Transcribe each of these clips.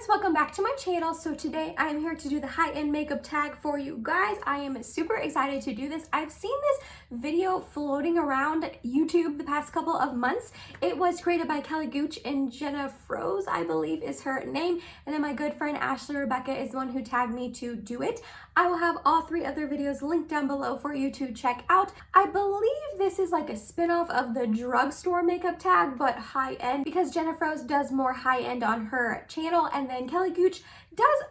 friends, welcome back to my channel. So today I am here to do the high-end makeup tag for you guys. I am super excited to do this. I've seen this video floating around YouTube the past couple of months. It was created by Kelly Gooch and Jenna Froze, I believe is her name. And then my good friend Ashley Rebecca is the one who tagged me to do it. I will have all three other videos linked down below for you to check out. I believe this is like a spin-off of the drugstore makeup tag, but high-end, because Jenna Froze does more high-end on her channel, and then Kelly Gooch does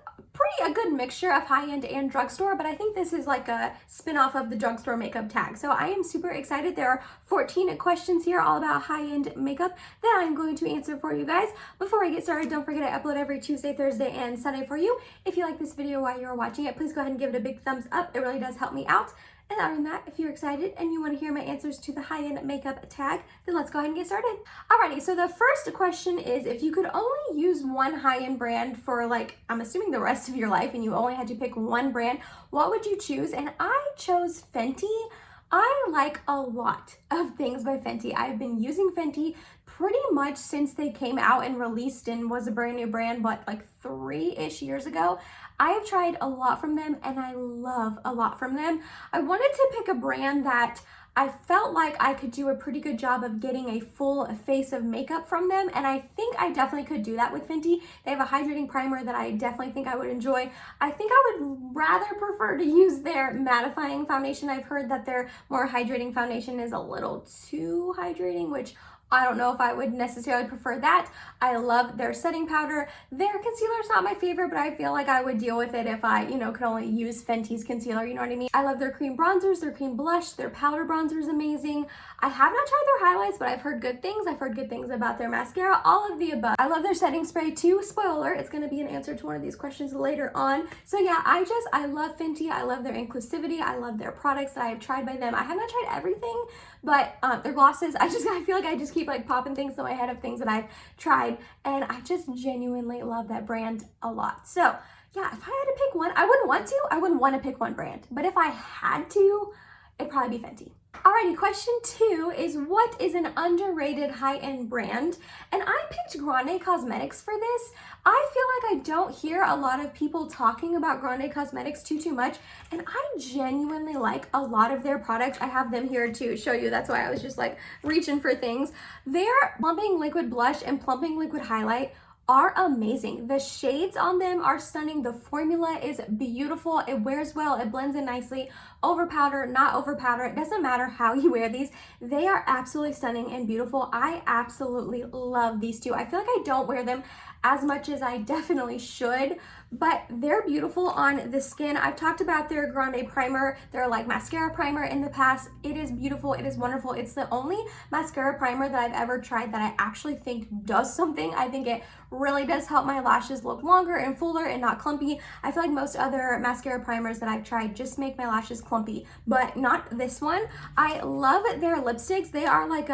a good mixture of high-end and drugstore, but I think this is like a spin-off of the drugstore makeup tag. So I am super excited. There are 14 questions here all about high-end makeup that I'm going to answer for you guys. Before I get started, don't forget I upload every Tuesday, Thursday, and Sunday for you. If you like this video while you're watching it, please go ahead and give it a big thumbs up. It really does help me out. And other than that, if you're excited and you want to hear my answers to the high-end makeup tag, then let's go ahead and get started. Alrighty, so the first question is, if you could only use one high-end brand for, like, I'm assuming the rest of your life, and you only had to pick one brand, what would you choose? And I chose Fenty. I like a lot of things by Fenty. I've been using Fenty pretty much since they came out and released and was a brand new brand, but like 3-ish years ago. I have tried a lot from them and I love a lot from them. I wanted to pick a brand that I felt like I could do a pretty good job of getting a full face of makeup from them, and I think I definitely could do that with Fenty. They have a hydrating primer that I definitely think I would enjoy. I think I would rather prefer to use their mattifying foundation. I've heard that their more hydrating foundation is a little too hydrating, which I don't know if I would necessarily prefer that. I love their setting powder. Their concealer is not my favorite, but I feel like I would deal with it if I, could only use Fenty's concealer, you know what I mean? I love their cream bronzers, their cream blush, their powder bronzer is amazing. I have not tried their highlights, but I've heard good things. I've heard good things about their mascara, all of the above. I love their setting spray too. Spoiler, it's gonna be an answer to one of these questions later on. So yeah, I love Fenty. I love their inclusivity. I love their products that I have tried by them. I have not tried everything, but their glosses, I feel like I just keep like popping things in my head of things that I've tried, and I just genuinely love that brand a lot. So yeah, if I had to pick one, I wouldn't want to pick one brand, but if I had to, it'd probably be Fenty. Alrighty, question 2 is, what is an underrated high-end brand? And I picked Grande Cosmetics for this. I feel like I don't hear a lot of people talking about Grande Cosmetics too much, and I genuinely like a lot of their products. I have them here to show you. That's why I was just like reaching for things. Their Plumping Liquid Blush and Plumping Liquid Highlight are amazing. The shades on them are stunning. The formula is beautiful. It wears well. It blends in nicely. Over powder, not over powder. It doesn't matter how you wear these. They are absolutely stunning and beautiful. I absolutely love these two. I feel like I don't wear them as much as I definitely should, but they're beautiful on the skin. I've talked about their Grande primer, their like mascara primer in the past. It is beautiful. It is wonderful. It's the only mascara primer that I've ever tried that I actually think does something. I think it really does help my lashes look longer and fuller and not clumpy. I feel like most other mascara primers that I've tried just make my lashes clumpy, but not this one. I love their lipsticks. They are like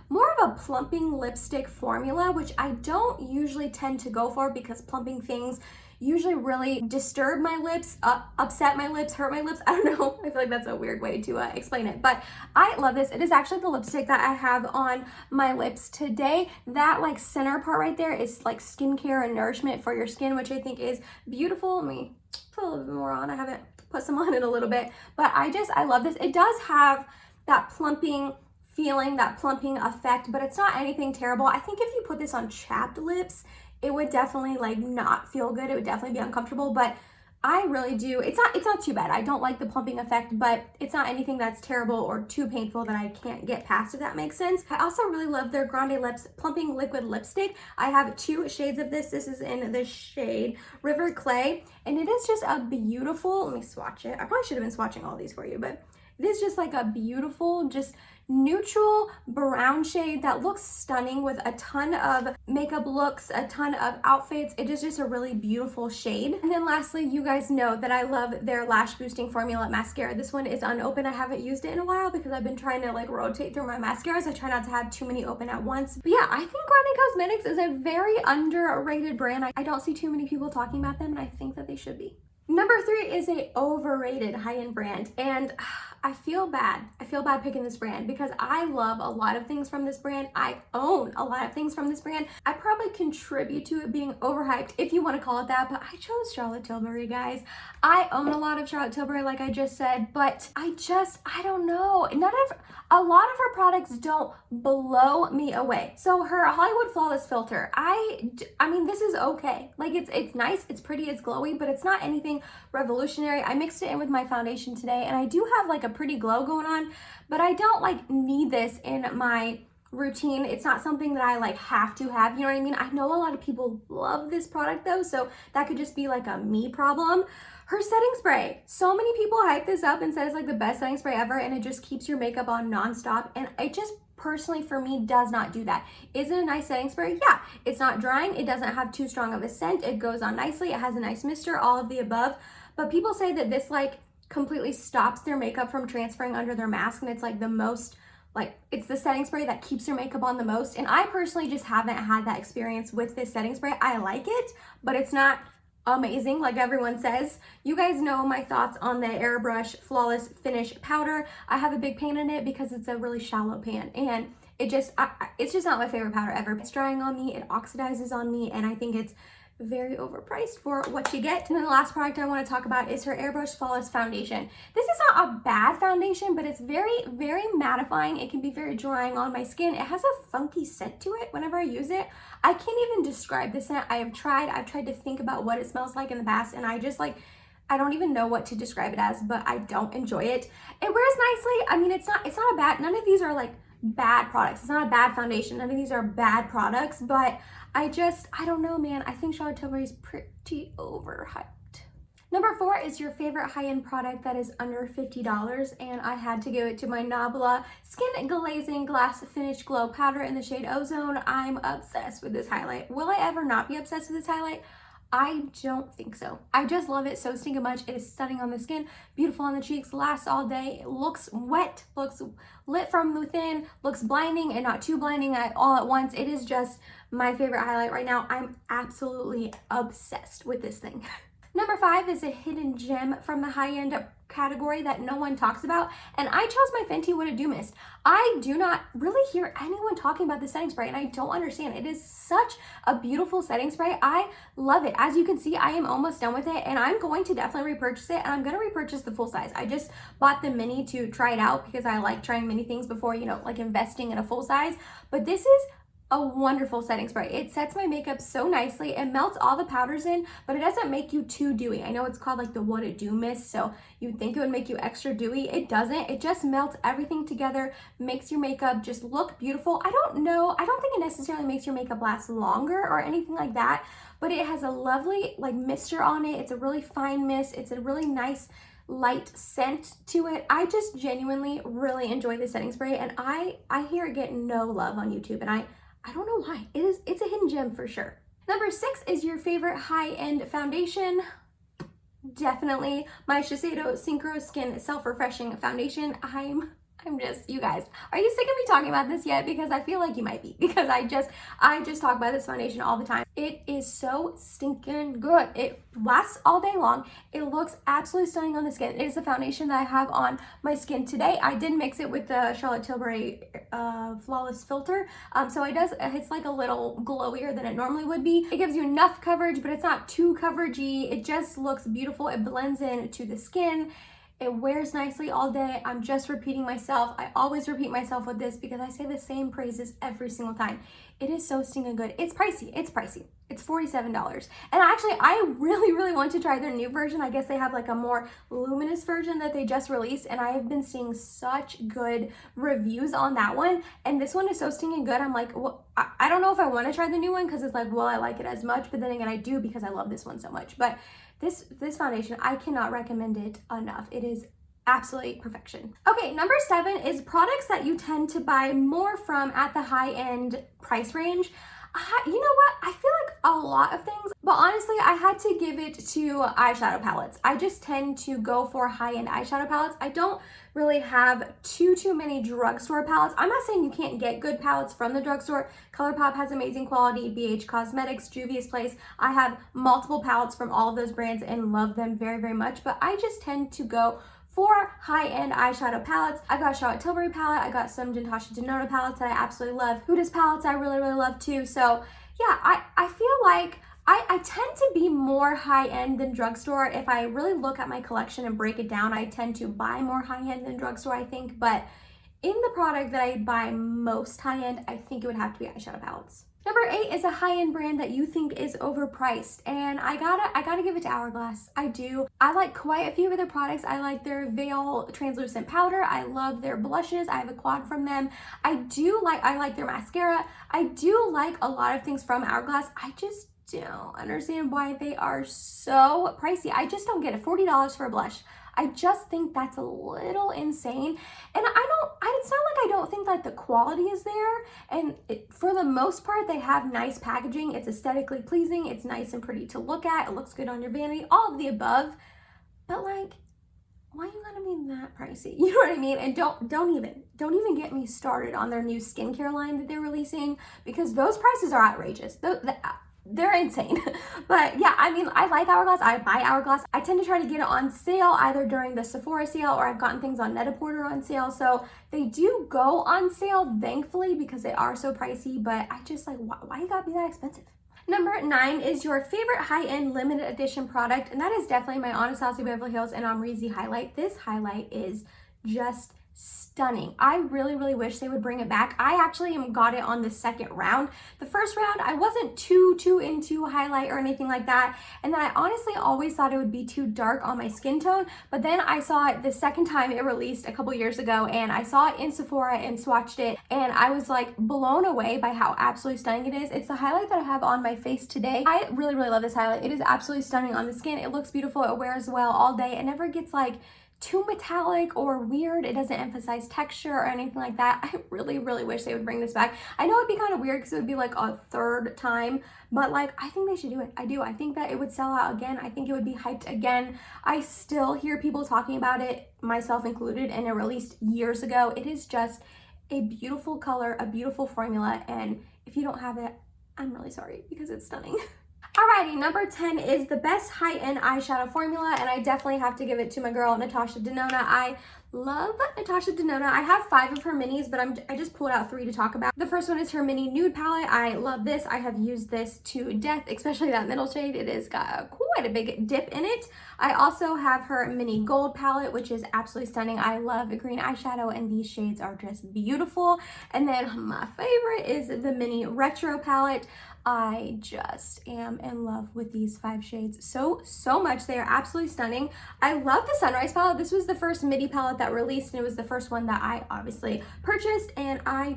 more of a plumping lipstick formula, which I don't usually tend to go for because plumping things usually really disturb my lips, upset my lips, hurt my lips. I don't know. I feel like that's a weird way to explain it, but I love this. It is actually the lipstick that I have on my lips today. That like center part right there is like skincare and nourishment for your skin, which I think is beautiful. Let me put a little bit more on. I haven't put some on it a little bit, but I love this. It does have that plumping feeling, that plumping effect, but it's not anything terrible. I think if you put this on chapped lips, it would definitely like not feel good. It would definitely be uncomfortable, but I really do. It's not too bad. I don't like the plumping effect, but it's not anything that's terrible or too painful that I can't get past, if that makes sense. I also really love their Grande Lips Plumping Liquid Lipstick. I have 2 shades of this. This is in the shade River Clay, and it is just a beautiful, let me swatch it. I probably should have been swatching all these for you, but it is just like a beautiful, just neutral brown shade that looks stunning with a ton of makeup looks, a ton of outfits. It is just a really beautiful shade. And then lastly, you guys know that I love their lash boosting formula mascara. This one is unopened. I haven't used it in a while because I've been trying to like rotate through my mascaras. I try not to have too many open at once. But yeah, I think Grande Cosmetics is a very underrated brand. I don't see too many people talking about them, and I think that they should be. Number 3 is a overrated high-end brand, and I feel bad. I feel bad picking this brand because I love a lot of things from this brand. I own a lot of things from this brand. I probably contribute to it being overhyped, if you want to call it that, but I chose Charlotte Tilbury, guys. I own a lot of Charlotte Tilbury, like I just said, but I don't know. A lot of her products don't blow me away. So her Hollywood Flawless Filter, I mean, this is okay. Like it's nice, it's pretty, it's glowy, but it's not anything revolutionary. I mixed it in with my foundation today, and I do have like a pretty glow going on, but I don't like need this in my routine. It's not something that I like have to have, you know what I mean? I know a lot of people love this product though, so that could just be like a me problem. Her setting spray, so many people hype this up and say it's like the best setting spray ever, and it just keeps your makeup on nonstop, and it just personally for me does not do that. Is it a nice setting spray? Yeah. It's not drying, it doesn't have too strong of a scent, it goes on nicely, it has a nice mister, all of the above, but people say that this like completely stops their makeup from transferring under their mask, and it's like the most, like, it's the setting spray that keeps your makeup on the most, and I personally just haven't had that experience with this setting spray. I like it, but it's not amazing like everyone says. You guys know my thoughts on the Airbrush Flawless Finish Powder. I have a big pan in it because it's a really shallow pan, and it's just not my favorite powder ever. It's drying on me, it oxidizes on me, and I think it's very overpriced for what you get. And then the last product I want to talk about is her Airbrush Flawless Foundation. This is not a bad foundation, but it's very, very mattifying. It can be very drying on my skin. It has a funky scent to it whenever I use it. I can't even describe the scent. I've tried to think about what it smells like in the past, and I don't even know what to describe it as, but I don't enjoy it. It wears nicely. I mean, it's not a bad, none of these are like bad products. It's not a bad foundation. None of these are bad products, but I don't know, man. I think Charlotte Tilbury is pretty overhyped. Number 4 is your favorite high-end product that is under $50, and I had to give it to my Nabla Skin Glazing Glass Finish Glow Powder in the shade Ozone. I'm obsessed with this highlight. Will I ever not be obsessed with this highlight? I don't think so. I just love it so stinking much. It is stunning on the skin, beautiful on the cheeks, lasts all day, it looks wet, looks lit from within, looks blinding and not too blinding all at once. It is just my favorite highlight right now. I'm absolutely obsessed with this thing. Number 5 is a hidden gem from the high-end category that no one talks about, and I chose my Fenty What a Do Mist. I do not really hear anyone talking about the setting spray, and I don't understand. It is such a beautiful setting spray. I love it. As you can see, I am almost done with it, and I'm going to definitely repurchase it, and I'm going to repurchase the full size. I just bought the mini to try it out because I like trying mini things before, you know, like investing in a full size, but this is a wonderful setting spray. It sets my makeup so nicely. It melts all the powders in, but it doesn't make you too dewy. I know it's called like the What a Do Mist, so you'd think it would make you extra dewy. It doesn't. It just melts everything together, makes your makeup just look beautiful. I don't think it necessarily makes your makeup last longer or anything like that, but it has a lovely like mister on it. It's a really fine mist. It's a really nice light scent to it. I just genuinely really enjoy the setting spray, and I hear it get no love on YouTube, and I don't know why. It's a hidden gem for sure. Number 6 is your favorite high-end foundation. Definitely my Shiseido Synchro Skin Self-Refreshing Foundation. I'm just, you guys, are you sick of me talking about this yet? Because I feel like you might be, because I just talk about this foundation all the time. It is so stinking good. It lasts all day long. It looks absolutely stunning on the skin. It is the foundation that I have on my skin today. I did mix it with the Charlotte Tilbury Flawless Filter. So it's like a little glowier than it normally would be. It gives you enough coverage, but it's not too coveragey. It just looks beautiful. It blends in to the skin. It wears nicely all day. I'm just repeating myself. I always repeat myself with this because I say the same praises every single time. It is so stinking good. It's pricey. It's $47. And actually, I really, really want to try their new version. I guess they have like a more luminous version that they just released, and I have been seeing such good reviews on that one. And this one is so stinking good. I'm like, well, I don't know if I want to try the new one because it's like, well, I like it as much, but then again, I do because I love this one so much. But this foundation, I cannot recommend it enough. It is absolutely perfection. Okay, number 7 is products that you tend to buy more from at the high-end price range. You know what? I feel like a lot of things, but honestly, I had to give it to eyeshadow palettes. I just tend to go for high-end eyeshadow palettes. I don't really have too many drugstore palettes. I'm not saying you can't get good palettes from the drugstore. ColourPop has amazing quality, BH Cosmetics, Juvia's Place. I have multiple palettes from all of those brands and love them very, very much, but I just tend to go for high-end eyeshadow palettes. I got a Charlotte Tilbury palette. I got some Natasha Denona palettes that I absolutely love. Huda's palettes I really, really love too. So yeah, I feel like I tend to be more high-end than drugstore. If I really look at my collection and break it down, I tend to buy more high-end than drugstore, I think. But in the product that I buy most high-end, I think it would have to be eyeshadow palettes. Number 8 is a high-end brand that you think is overpriced, and I gotta give it to Hourglass. I do. I like quite a few of their products. I like their Veil translucent powder. I love their blushes. I have a quad from them. I like their mascara. I do like a lot of things from Hourglass. I just don't understand why they are so pricey. I just don't get it. $40 for a blush. I just think that's a little insane. And it's not like I don't think that the quality is there. And for the most part, they have nice packaging. It's aesthetically pleasing. It's nice and pretty to look at. It looks good on your vanity, all of the above. But like, why you gotta be that pricey? You know what I mean? And don't even get me started on their new skincare line that they're releasing, because those prices are outrageous. They're insane. But yeah, I mean, I like Hourglass. I buy Hourglass. I tend to try to get it on sale either during the Sephora sale, or I've gotten things on Net-a-Porter on sale. So they do go on sale, thankfully, because they are so pricey. But I just like, why you gotta be that expensive? Number 9 is your favorite high-end limited edition product, and that is definitely my Anastasia Beverly Hills and Amrezy highlight. This highlight is just stunning. I really, really wish they would bring it back. I actually got it on the second round. The first round, I wasn't too into highlight or anything like that. And then I honestly always thought it would be too dark on my skin tone. But then I saw it the second time it released a couple years ago, and I saw it in Sephora and swatched it. And I was like blown away by how absolutely stunning it is. It's the highlight that I have on my face today. I really, really love this highlight. It is absolutely stunning on the skin. It looks beautiful. It wears well all day. It never gets like too metallic or weird. It doesn't emphasize texture or anything like that. I really, really wish they would bring this back. I know it'd be kind of weird because it would be like a third time, but like, I think they should do it. I do. I think that it would sell out again. I think it would be hyped again. I still hear people talking about it, myself included, and it released years ago. It is just a beautiful color, a beautiful formula, and if you don't have it, I'm really sorry because it's stunning. Alrighty, number 10 is the best high-end eyeshadow formula, and I definitely have to give it to my girl, Natasha Denona. I love Natasha Denona. I have 5 of her minis, but I just pulled out 3 to talk about. The first one is her mini nude palette. I love this. I have used this to death, especially that middle shade. It has got quite a big dip in it. I also have her mini gold palette, which is absolutely stunning. I love a green eyeshadow, and these shades are just beautiful. And then my favorite is the mini retro palette. I just am in love with these 5 shades so much. They are absolutely stunning. I love the Sunrise palette. This was the first midi palette that released, and it was the first one that I obviously purchased, and I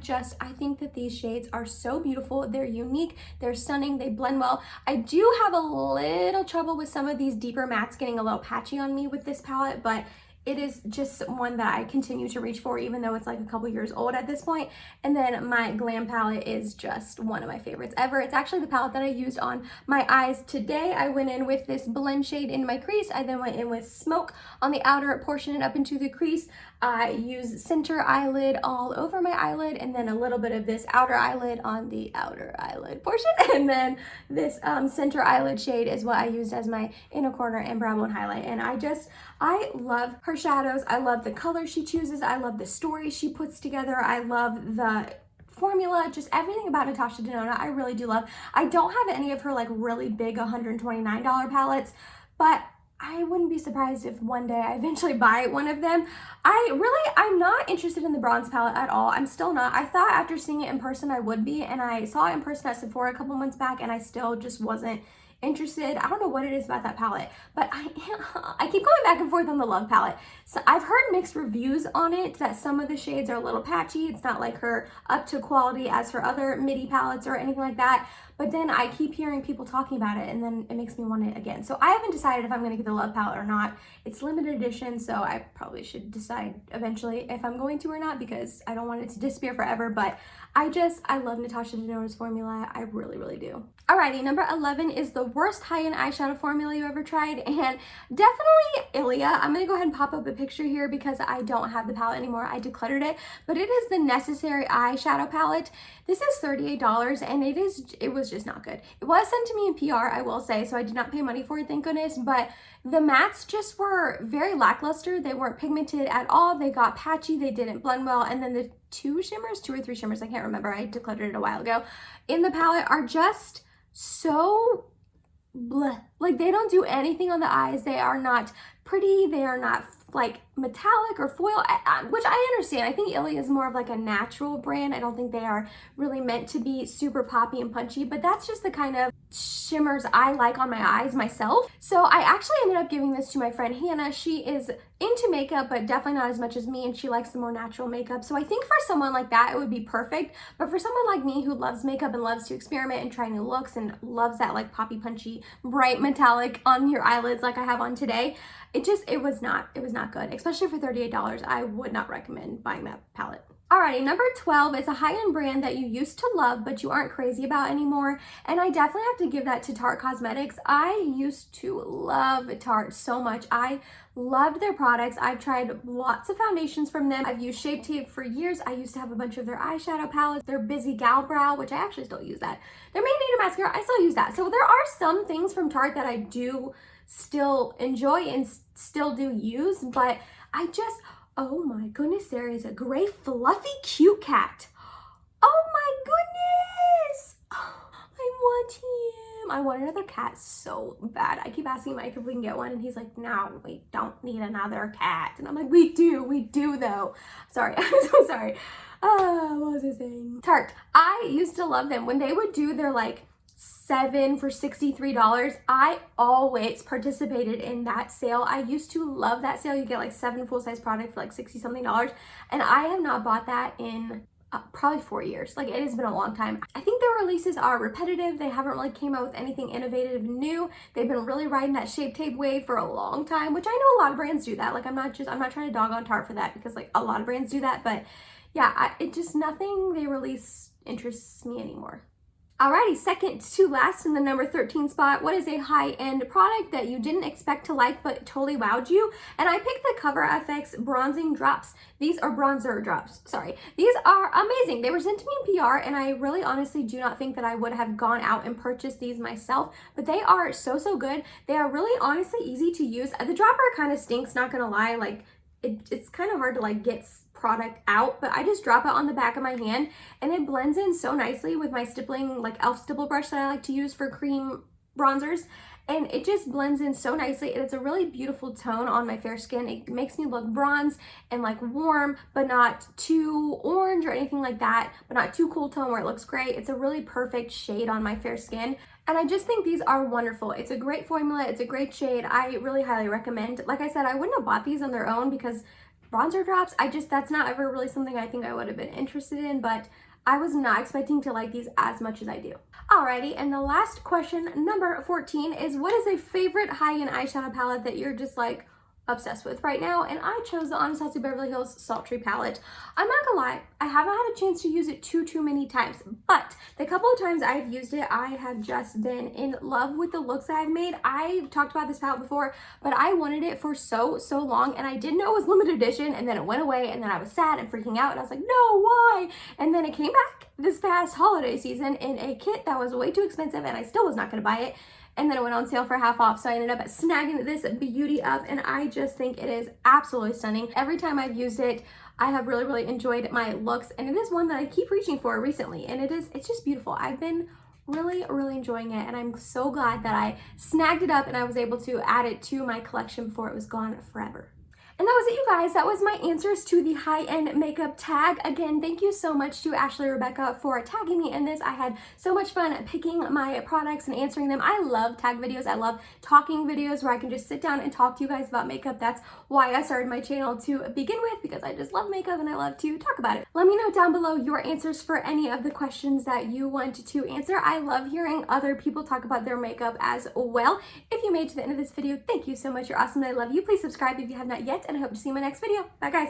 think that these shades are so beautiful. They're unique, they're stunning, they blend well. I do have a little trouble with some of these deeper mattes getting a little patchy on me with this palette, but it is just one that I continue to reach for, even though it's like a couple years old at this point. And then my Glam palette is just one of my favorites ever. It's actually the palette that I used on my eyes today. I went in with this blend shade in my crease. I then went in with Smoke on the outer portion and up into the crease. I used center eyelid all over my eyelid, and then a little bit of this outer eyelid on the outer eyelid portion. And then this center eyelid shade is what I used as my inner corner and brow bone highlight. And I love her shadows. I love the color she chooses. I love the story she puts together. I love the formula, just everything about Natasha Denona I really do love. I don't have any of her like really big $129 palettes, but I wouldn't be surprised if one day I eventually buy one of them. I'm not interested in the bronze palette at all. I'm still not. I thought after seeing it in person I would be, and I saw it in person at Sephora a couple months back, and I still just wasn't interested. I don't know what it is about that palette, but I keep going back and forth on the Love palette. So I've heard mixed reviews on it, that some of the shades are a little patchy. It's not like her up to quality as her other midi palettes or anything like that. but then I keep hearing people talking about it and then it makes me want it again. So I haven't decided if I'm gonna get the Love palette or not. It's limited edition, so I probably should decide eventually if I'm going to or not, because I don't want it to disappear forever, but I love Natasha Denona's formula. I really, really do. Alrighty, number 11 is the worst high-end eyeshadow formula you ever tried, and definitely Ilia. I'm gonna go ahead and pop up a picture here because I don't have the palette anymore. I decluttered it, but it is the Necessary eyeshadow palette. This is $38 and it was just not good. It was sent to me in PR, I will say, so I did not pay money for it, thank goodness, but the mattes just were very lackluster. They weren't pigmented at all. They got patchy, they didn't blend well, and then the two or three shimmers, I can't remember, I decluttered it a while ago, in the palette are just so bleh. Like, they don't do anything on the eyes. They are not pretty. They are not like metallic or foil, which I understand. I think Ilia is more of like a natural brand. I don't think they are really meant to be super poppy and punchy, but that's just the kind of shimmers I like on my eyes myself. So I actually ended up giving this to my friend Hannah. She is into makeup, but definitely not as much as me, and she likes the more natural makeup. So I think for someone like that, it would be perfect. But for someone like me who loves makeup and loves to experiment and try new looks and loves that like poppy, punchy, bright metallic on your eyelids like I have on today, it was not good, especially for $38. I would not recommend buying that palette. Alrighty, number 12 is a high-end brand that you used to love but you aren't crazy about anymore, and I definitely have to give that to Tarte Cosmetics. I used to love Tarte so much. I loved their products. I've tried lots of foundations from them. I've used Shape Tape for years. I used to have a bunch of their eyeshadow palettes. Their Busy Gal Brow, which I actually still use that. Their Made Native Mascara, I still use that. So there are some things from Tarte that I do still enjoy and still do use, but oh my goodness, there is a gray fluffy cute cat. Oh my goodness! I want him. I want another cat so bad. I keep asking Mike if we can get one, and he's like, no, we don't need another cat. And I'm like, we do though. Sorry, I'm so sorry. What was I saying? Tarte. I used to love them. When they would do their like 7 for $63, I always participated in that sale. I used to love that sale. You get like 7 full-size products for like $60 something, and I have not bought that in probably 4 years. Like, it has been a long time. I think their releases are repetitive. They haven't really came out with anything innovative and new. They've been really riding that Shape Tape wave for a long time, which I know a lot of brands do that. Like, I'm not trying to dog on Tarte for that, because like a lot of brands do that, but yeah, nothing they release interests me anymore. Alrighty, second to last in the number 13 spot, what is a high-end product that you didn't expect to like but totally wowed you? And I picked the Cover FX Bronzing Drops. These are bronzer drops, sorry. These are amazing. They were sent to me in PR, and I really honestly do not think that I would have gone out and purchased these myself, but they are so good. They are really honestly easy to use. The dropper kind of stinks, not gonna lie. Like, it's kind of hard to like get product out, but I just drop it on the back of my hand and it blends in so nicely with my stippling, like elf stipple brush that I like to use for cream bronzers, and it just blends in so nicely, and it's a really beautiful tone on my fair skin. It makes me look bronze and like warm, but not too orange or anything like that, but not too cool tone where it looks great. It's a really perfect shade on my fair skin, and I just think these are wonderful. It's a great formula, it's a great shade. I really highly recommend. Like I said, I wouldn't have bought these on their own because bronzer drops, that's not ever really something I think I would have been interested in, but I was not expecting to like these as much as I do. Alrighty, and the last question, number 14, is what is a favorite high-end eyeshadow palette that you're just like obsessed with right now? And I chose the Anastasia Beverly Hills Sultry palette. I'm not gonna lie, I haven't had a chance to use it too many times, but the couple of times I've used it, I have just been in love with the looks that I've made. I've talked about this palette before, but I wanted it for so long, and I didn't know it was limited edition, and then it went away, and then I was sad and freaking out, and I was like, no, why? And then it came back this past holiday season in a kit that was way too expensive, and I still was not gonna buy it. And then it went on sale for half off, so I ended up snagging this beauty up, and I just think it is absolutely stunning. Every time I've used it, I have really enjoyed my looks, and it is one that I keep reaching for recently, and it's just beautiful. I've been really enjoying it, and I'm so glad that I snagged it up and I was able to add it to my collection before it was gone forever. And that was it, you guys. That was my answers to the high-end makeup tag. Again, thank you so much to Ashley Rebecca for tagging me in this. I had so much fun picking my products and answering them. I love tag videos. I love talking videos where I can just sit down and talk to you guys about makeup. That's why I started my channel to begin with, because I just love makeup and I love to talk about it. Let me know down below your answers for any of the questions that you want to answer. I love hearing other people talk about their makeup as well. If you made it to the end of this video, thank you so much. You're awesome and I love you. Please subscribe if you have not yet, and I hope to see you in my next video. Bye, guys.